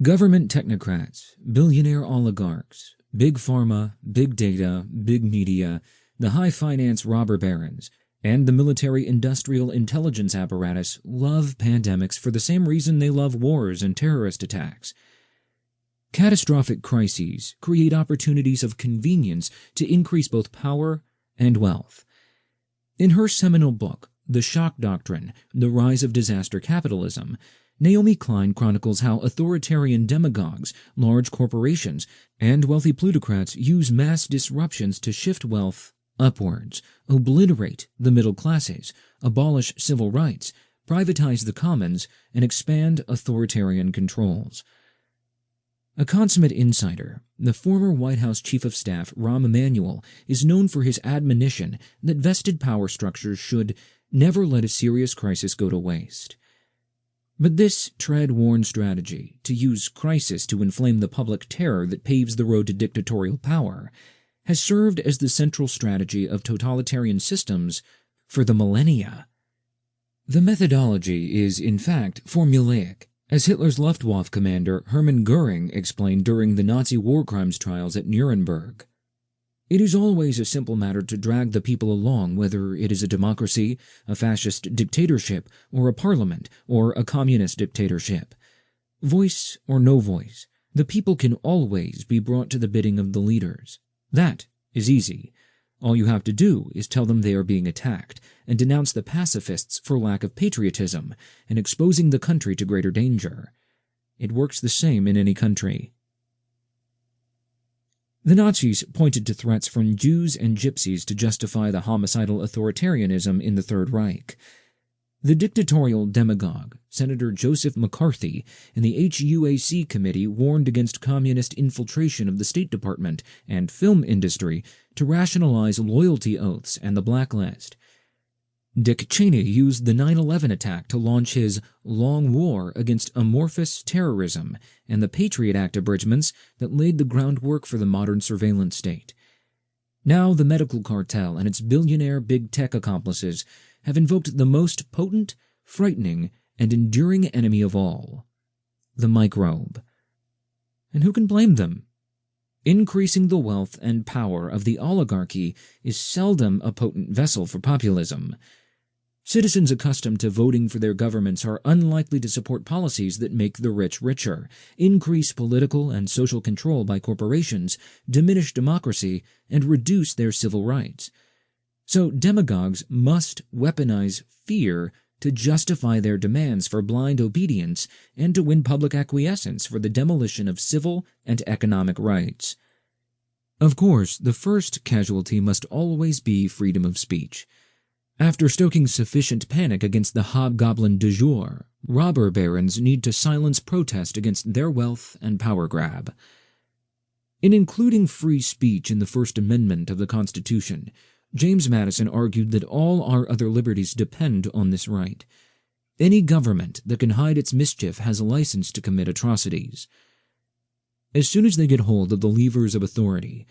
Government technocrats, billionaire oligarchs, big pharma, big data, big media, the high-finance robber barons, and the military-industrial intelligence apparatus love pandemics for the same reason they love wars and terrorist attacks. Catastrophic crises create opportunities of convenience to increase both power and wealth. In her seminal book, The Shock Doctrine, The Rise of Disaster Capitalism, Naomi Klein chronicles how authoritarian demagogues, large corporations, and wealthy plutocrats use mass disruptions to shift wealth upwards, obliterate the middle classes, abolish civil rights, privatize the commons, and expand authoritarian controls. A consummate insider, the former White House Chief of Staff Rahm Emanuel is known for his admonition that vested power structures should never let a serious crisis go to waste. But this tread-worn strategy, to use crisis to inflame the public terror that paves the road to dictatorial power, has served as the central strategy of totalitarian systems for the millennia. The methodology is, in fact, formulaic, as Hitler's Luftwaffe commander Hermann Göring explained during the Nazi war crimes trials at Nuremberg. It is always a simple matter to drag the people along, whether it is a democracy, a fascist dictatorship, or a parliament, or a communist dictatorship. Voice or no voice, the people can always be brought to the bidding of the leaders. That is easy. All you have to do is tell them they are being attacked, and denounce the pacifists for lack of patriotism, and exposing the country to greater danger. It works the same in any country. The Nazis pointed to threats from Jews and Gypsies to justify the homicidal authoritarianism in the Third Reich. The dictatorial demagogue, Senator Joseph McCarthy, in the HUAC committee warned against communist infiltration of the State Department and film industry to rationalize loyalty oaths and the blacklist. Dick Cheney used the 9/11 attack to launch his long war against amorphous terrorism and the Patriot Act abridgments that laid the groundwork for the modern surveillance state. Now the medical cartel and its billionaire big tech accomplices have invoked the most potent, frightening, and enduring enemy of all, the microbe. And who can blame them? Increasing the wealth and power of the oligarchy is seldom a potent vessel for populism. Citizens accustomed to voting for their governments are unlikely to support policies that make the rich richer, increase political and social control by corporations, diminish democracy, and reduce their civil rights. So demagogues must weaponize fear to justify their demands for blind obedience and to win public acquiescence for the demolition of civil and economic rights. Of course, the first casualty must always be freedom of speech. After stoking sufficient panic against the hobgoblin du jour, robber barons need to silence protest against their wealth and power grab. In including free speech in the First Amendment of the Constitution, James Madison argued that all our other liberties depend on this right. Any government that can hide its mischief has a license to commit atrocities. As soon as they get hold of the levers of authority,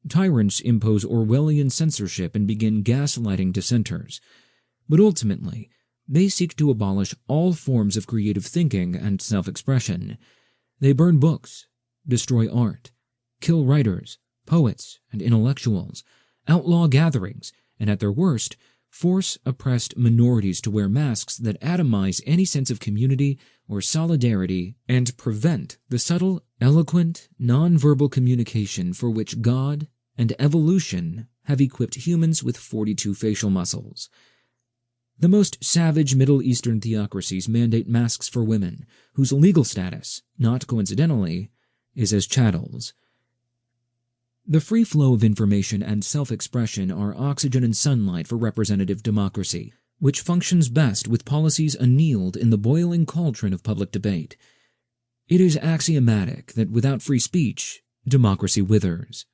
tyrants impose Orwellian censorship and begin gaslighting dissenters. But ultimately, they seek to abolish all forms of creative thinking and self-expression. They burn books, destroy art, kill writers, poets, and intellectuals, outlaw gatherings, and at their worst, force oppressed minorities to wear masks that atomize any sense of community or solidarity and prevent the subtle, eloquent, non-verbal communication for which God and evolution have equipped humans with 42 facial muscles. The most savage Middle Eastern theocracies mandate masks for women, whose legal status, not coincidentally, is as chattels. The free flow of information and self-expression are oxygen and sunlight for representative democracy, which functions best with policies annealed in the boiling cauldron of public debate. It is axiomatic that without free speech, democracy withers.